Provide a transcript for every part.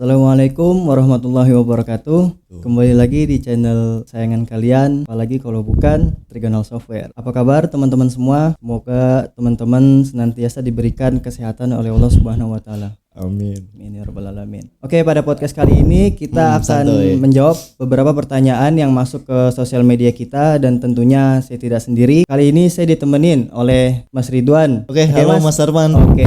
Assalamualaikum warahmatullahi wabarakatuh. Kembali lagi di channel sayangan kalian, apalagi kalau bukan Trigonal Software. Apa kabar teman-teman semua? Semoga teman-teman senantiasa diberikan kesehatan oleh Allah Subhanahu wa taala. Amin. Amin ya rabbal alamin. Oke, pada podcast kali ini kita akan menjawab beberapa pertanyaan yang masuk ke sosial media kita, dan tentunya saya tidak sendiri. Kali ini saya ditemenin oleh Mas Ridwan. Oke, halo Mas Arman. Oke.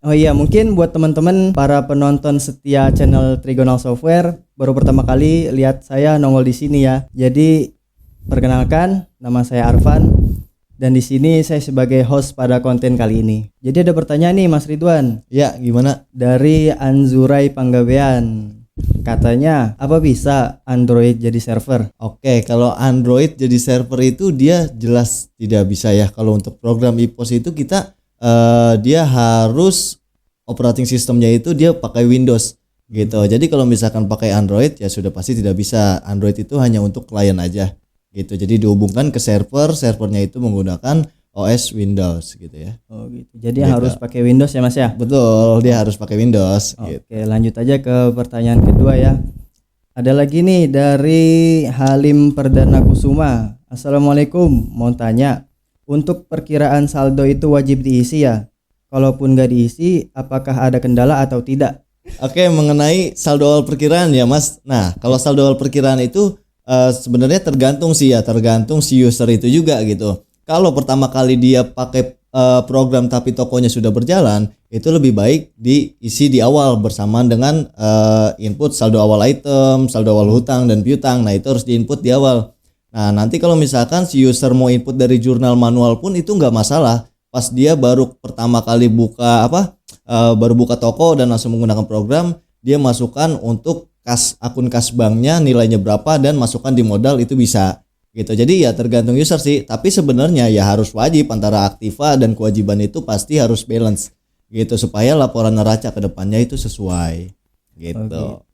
Oh iya, mungkin buat teman-teman para penonton setia channel Trigonal Software baru pertama kali lihat saya nongol di sini ya. Jadi perkenalkan, nama saya Arfan. Dan di sini saya sebagai host pada konten kali ini. Jadi ada pertanyaan nih Mas Ridwan. Ya, gimana? Dari Anzurai Panggabean. Katanya, apa bisa Android jadi server? Oke, kalau Android jadi server itu dia jelas tidak bisa ya. Kalau untuk program IPOS itu kita dia harus operating sistemnya itu dia pakai Windows gitu. Jadi kalau misalkan pakai Android ya sudah pasti tidak bisa. Android itu hanya untuk klien aja gitu. Jadi dihubungkan ke servernya itu menggunakan OS Windows gitu ya. Oh gitu. Jadi harus pakai Windows ya Mas ya? Betul, dia harus pakai Windows. Oke, lanjut aja ke pertanyaan kedua ya. Ada lagi nih dari Halim Perdana Kusuma. Assalamualaikum, mau tanya, untuk perkiraan saldo itu wajib diisi ya? Kalaupun nggak diisi, apakah ada kendala atau tidak? Oke, mengenai saldo awal perkiraan ya Mas. Nah, kalau saldo awal perkiraan itu sebenarnya tergantung si user itu juga gitu. Kalau pertama kali dia pakai program tapi tokonya sudah berjalan, itu lebih baik diisi di awal bersamaan dengan input saldo awal item, saldo awal hutang dan piutang. Nah, itu harus diinput di awal. Nah, nanti kalau misalkan si user mau input dari jurnal manual pun itu nggak masalah. Pas dia baru pertama kali baru buka toko dan langsung menggunakan program, dia masukkan untuk akun kas banknya nilainya berapa dan masukkan di modal, itu bisa gitu. Jadi ya tergantung user sih, tapi sebenarnya ya harus wajib antara aktiva dan kewajiban itu pasti harus balance gitu supaya laporan neraca ke depannya itu sesuai gitu.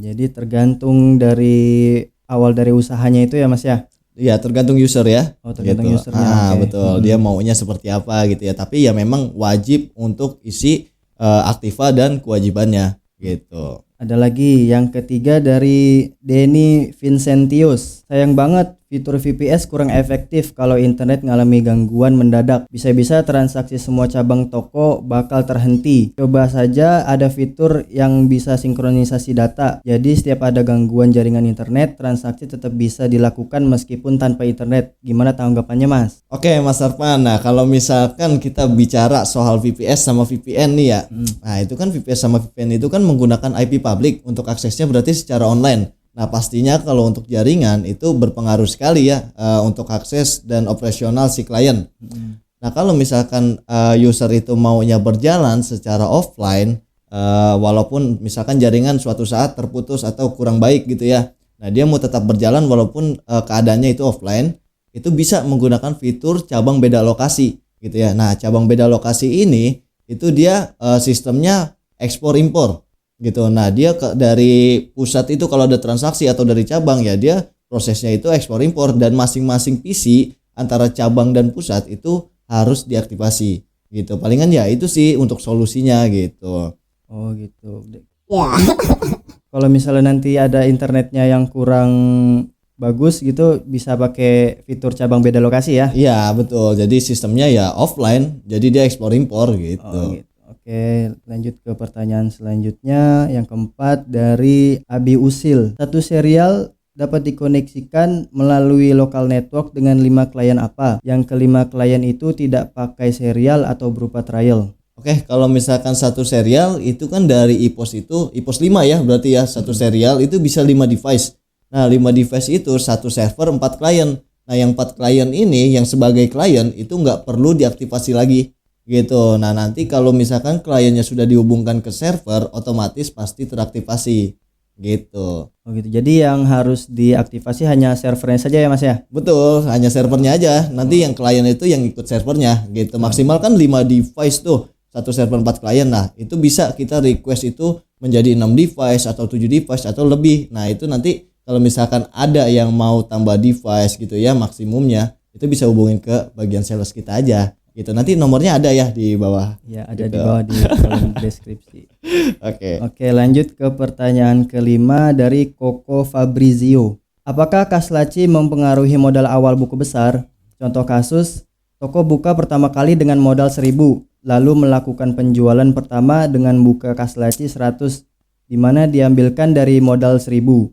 Jadi tergantung dari awal dari usahanya itu ya Mas ya? Iya, tergantung user ya. Oh, tergantung gitu. usernya. Okay. Betul, dia maunya seperti apa gitu ya. Tapi ya memang wajib untuk isi aktiva dan kewajibannya gitu. Ada lagi yang ketiga dari Denny Vincentius. Sayang banget fitur VPS kurang efektif kalau internet ngalami gangguan mendadak. Bisa-bisa transaksi semua cabang toko bakal terhenti. Coba saja ada fitur yang bisa sinkronisasi data. Jadi setiap ada gangguan jaringan internet, transaksi tetap bisa dilakukan meskipun tanpa internet. Gimana tanggapannya Mas? Oke Mas Arfan, nah kalau misalkan kita bicara soal VPS sama VPN nih ya. Nah itu kan VPS sama VPN itu kan menggunakan IP public untuk aksesnya berarti secara online. Nah pastinya kalau untuk jaringan itu berpengaruh sekali ya untuk akses dan operasional si klien. Nah kalau misalkan user itu maunya berjalan secara offline, walaupun misalkan jaringan suatu saat terputus atau kurang baik gitu ya. Nah dia mau tetap berjalan walaupun keadaannya itu offline, itu bisa menggunakan fitur cabang beda lokasi gitu ya. Nah cabang beda lokasi ini itu dia sistemnya ekspor impor gitu. Nah dia dari pusat itu kalau ada transaksi atau dari cabang ya dia prosesnya itu ekspor impor, dan masing-masing PC antara cabang dan pusat itu harus diaktifasi gitu. Palingan ya itu sih untuk solusinya gitu. Oh gitu ya. Kalau misalnya nanti ada internetnya yang kurang bagus gitu, bisa pakai fitur cabang beda lokasi ya? Iya betul, jadi sistemnya ya offline, jadi dia ekspor impor gitu. Oh, gitu. Oke, lanjut ke pertanyaan selanjutnya. Yang keempat dari Abi Usil. Satu serial dapat dikoneksikan melalui local network dengan 5 klien apa? Yang kelima klien itu tidak pakai serial atau berupa trial. Oke, kalau misalkan satu serial itu kan dari IPOS 5 ya, berarti ya satu serial itu bisa 5 device. Nah 5 device itu satu server 4 klien. Nah yang 4 klien ini yang sebagai klien itu nggak perlu diaktifasi lagi gitu. Nah nanti kalau misalkan kliennya sudah dihubungkan ke server, otomatis pasti teraktivasi gitu. Oh gitu. Jadi yang harus diaktifasi hanya servernya saja ya Mas ya? Betul, hanya servernya aja. Nanti yang klien itu yang ikut servernya gitu. Maksimal kan 5 device tuh, satu server 4 klien. Nah itu bisa kita request itu menjadi 6 device atau 7 device atau lebih. Nah itu nanti kalau misalkan ada yang mau tambah device gitu ya, maksimumnya itu bisa hubungin ke bagian sales kita aja. gitu. Nanti nomornya ada ya di bawah. Ya, ada Gitu. di bawah di kolom deskripsi. Oke. Oke, lanjut ke pertanyaan kelima dari Koko Fabrizio. Apakah kas laci mempengaruhi modal awal buku besar? Contoh kasus, toko buka pertama kali dengan modal 1.000, lalu melakukan penjualan pertama dengan buka kas laci 100, di mana diambilkan dari modal 1.000.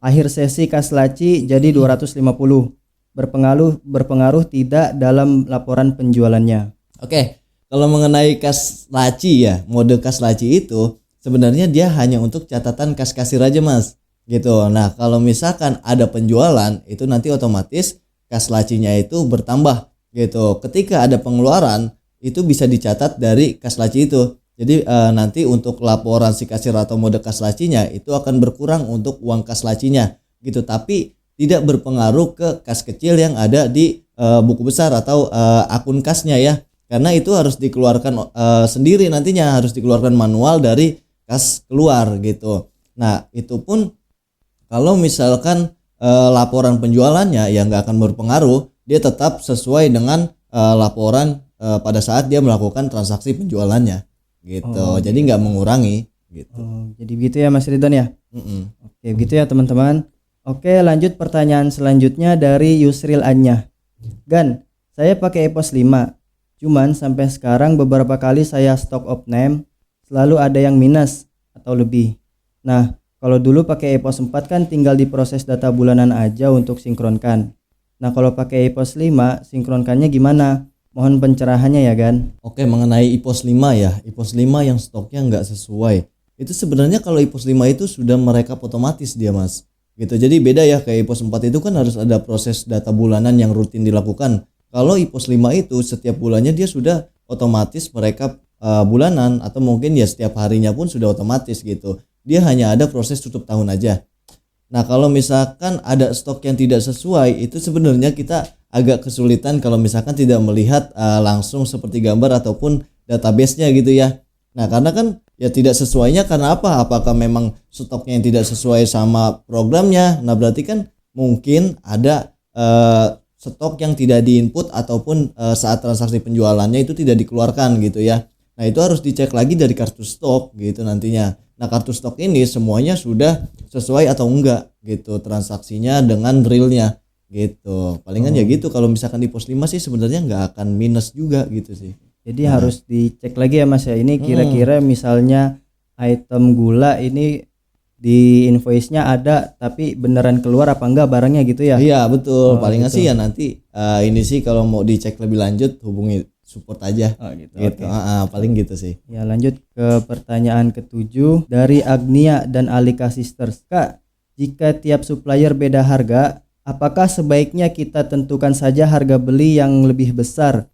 Akhir sesi kas laci jadi 250. Berpengaruh tidak dalam laporan penjualannya. Oke, kalau mengenai kas laci ya, mode kas laci itu sebenarnya dia hanya untuk catatan kas kasir aja Mas, gitu. Nah kalau misalkan ada penjualan itu nanti otomatis kas lacinya itu bertambah, gitu. Ketika ada pengeluaran itu bisa dicatat dari kas laci itu. Jadi nanti untuk laporan si kasir atau mode kas lacinya itu akan berkurang untuk uang kas lacinya, gitu. Tapi tidak berpengaruh ke kas kecil yang ada di buku besar atau akun kasnya ya, karena itu harus dikeluarkan sendiri, nantinya harus dikeluarkan manual dari kas keluar gitu. Nah itu pun kalau misalkan laporan penjualannya ya nggak akan berpengaruh, dia tetap sesuai dengan laporan pada saat dia melakukan transaksi penjualannya gitu. Jadi nggak mengurangi gitu. Jadi begitu ya Mas Ridwan ya. Oke, begitu ya teman-teman. Oke, lanjut pertanyaan selanjutnya dari Yusril Anya. Gan, saya pakai EPOS 5. Cuman sampai sekarang beberapa kali saya stock of name selalu ada yang minus atau lebih. Nah, kalau dulu pakai EPOS 4 kan tinggal diproses data bulanan aja untuk sinkronkan. Nah, kalau pakai EPOS 5 sinkronkannya gimana? Mohon pencerahannya ya Gan. Oke, mengenai IPOS 5 ya, IPOS 5 yang stoknya nggak sesuai. Itu sebenarnya kalau IPOS 5 itu sudah merekap otomatis dia Mas. Gitu. Jadi beda ya, kayak IPOS 4 itu kan harus ada proses data bulanan yang rutin dilakukan. Kalau IPOS 5 itu setiap bulannya dia sudah otomatis merekap bulanan, atau mungkin ya setiap harinya pun sudah otomatis gitu. Dia hanya ada proses tutup tahun aja. Nah, kalau misalkan ada stok yang tidak sesuai, itu sebenarnya kita agak kesulitan kalau misalkan tidak melihat langsung seperti gambar ataupun database-nya gitu ya. Nah, karena kan ya tidak sesuainya karena apa? Apakah memang stoknya yang tidak sesuai sama programnya? Nah, berarti kan mungkin ada stok yang tidak diinput ataupun saat transaksi penjualannya itu tidak dikeluarkan gitu ya. Nah, itu harus dicek lagi dari kartu stok gitu nantinya. Nah, kartu stok ini semuanya sudah sesuai atau enggak gitu transaksinya dengan realnya gitu. Palingan ya gitu, kalau misalkan di pos 5 sih sebenarnya nggak akan minus juga gitu sih. Jadi harus dicek lagi ya Mas ya. Ini kira-kira misalnya item gula ini di invoice-nya ada tapi beneran keluar apa enggak barangnya gitu ya? Iya betul. Palingan gitu. sih ya nanti ini sih kalau mau dicek lebih lanjut hubungi support aja. Gitu. Gitu. Paling gitu sih. Ya, lanjut ke pertanyaan ke-7 dari Agnia dan Alika Sisters. Kak, jika tiap supplier beda harga, apakah sebaiknya kita tentukan saja harga beli yang lebih besar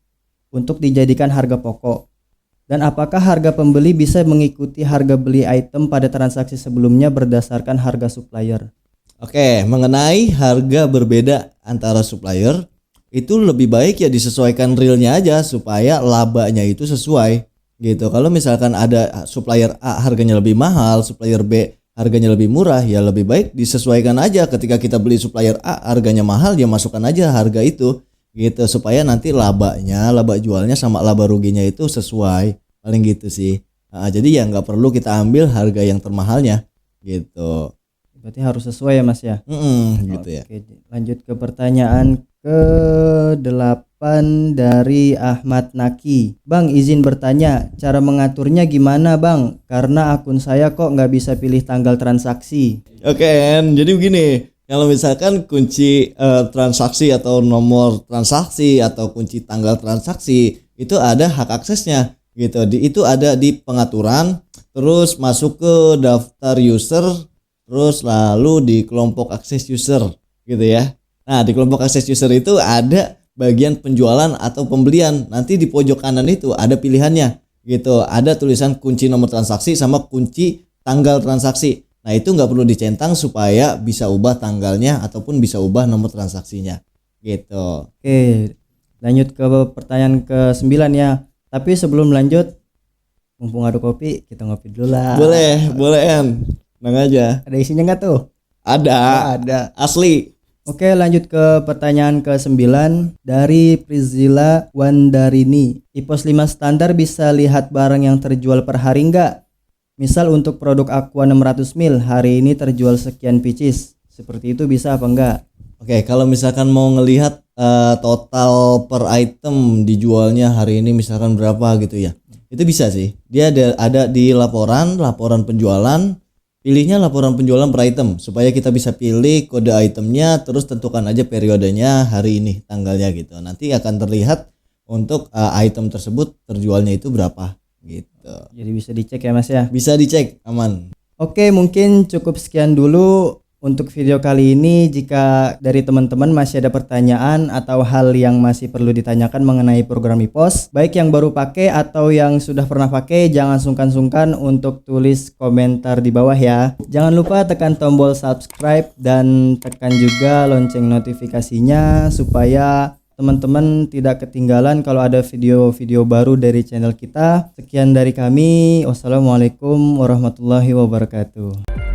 untuk dijadikan harga pokok? Dan apakah harga pembeli bisa mengikuti harga beli item pada transaksi sebelumnya berdasarkan harga supplier? Oke, mengenai harga berbeda antara supplier, itu lebih baik ya disesuaikan realnya aja supaya labanya itu sesuai gitu. Kalau misalkan ada supplier A harganya lebih mahal, supplier B harganya lebih murah, ya lebih baik disesuaikan aja. Ketika kita beli supplier A harganya mahal, ya masukkan aja harga itu gitu supaya nanti laba jualnya sama laba ruginya itu sesuai. Paling gitu sih. Jadi ya nggak perlu kita ambil harga yang termahalnya gitu. Berarti harus sesuai ya Mas ya. Gitu ya. Oke, lanjut ke pertanyaan ke-8 dari Ahmad Naki. Bang, izin bertanya, cara mengaturnya gimana Bang? Karena akun saya kok nggak bisa pilih tanggal transaksi. Oke, jadi begini, kalau misalkan kunci transaksi atau nomor transaksi atau kunci tanggal transaksi itu ada hak aksesnya gitu. Itu ada di pengaturan, terus masuk ke daftar user, terus lalu di kelompok akses user gitu ya. Nah, di kelompok akses user itu ada bagian penjualan atau pembelian. Nanti di pojok kanan itu ada pilihannya gitu. Ada tulisan kunci nomor transaksi sama kunci tanggal transaksi. Nah, itu nggak perlu dicentang supaya bisa ubah tanggalnya ataupun bisa ubah nomor transaksinya gitu. Oke, lanjut ke pertanyaan ke-9 ya. Tapi sebelum lanjut, mumpung ada kopi, kita ngopi dulu lah. Boleh En. Tenang aja. Ada isinya nggak tuh? Ada. Ada. Asli. Oke, lanjut ke pertanyaan ke-9 dari Prizila Wandarini. iPOS 5 standar bisa lihat barang yang terjual per hari nggak? Misal untuk produk Aqua 600 ml hari ini terjual sekian pieces. Seperti itu bisa apa enggak? Oke, kalau misalkan mau ngelihat total per item dijualnya hari ini misalkan berapa gitu ya. Itu bisa sih. Dia ada di laporan penjualan. Pilihnya laporan penjualan per item supaya kita bisa pilih kode itemnya, terus tentukan aja periodenya hari ini tanggalnya gitu. Nanti akan terlihat untuk item tersebut terjualnya itu berapa gitu. Jadi bisa dicek ya Mas ya. Bisa dicek, aman. Oke, mungkin cukup sekian dulu untuk video kali ini. Jika dari teman-teman masih ada pertanyaan atau hal yang masih perlu ditanyakan mengenai program iPOS, baik yang baru pakai atau yang sudah pernah pakai, jangan sungkan-sungkan untuk tulis komentar di bawah ya. Jangan lupa tekan tombol subscribe dan tekan juga lonceng notifikasinya supaya teman-teman tidak ketinggalan kalau ada video-video baru dari channel kita. Sekian dari kami. Wassalamualaikum warahmatullahi wabarakatuh.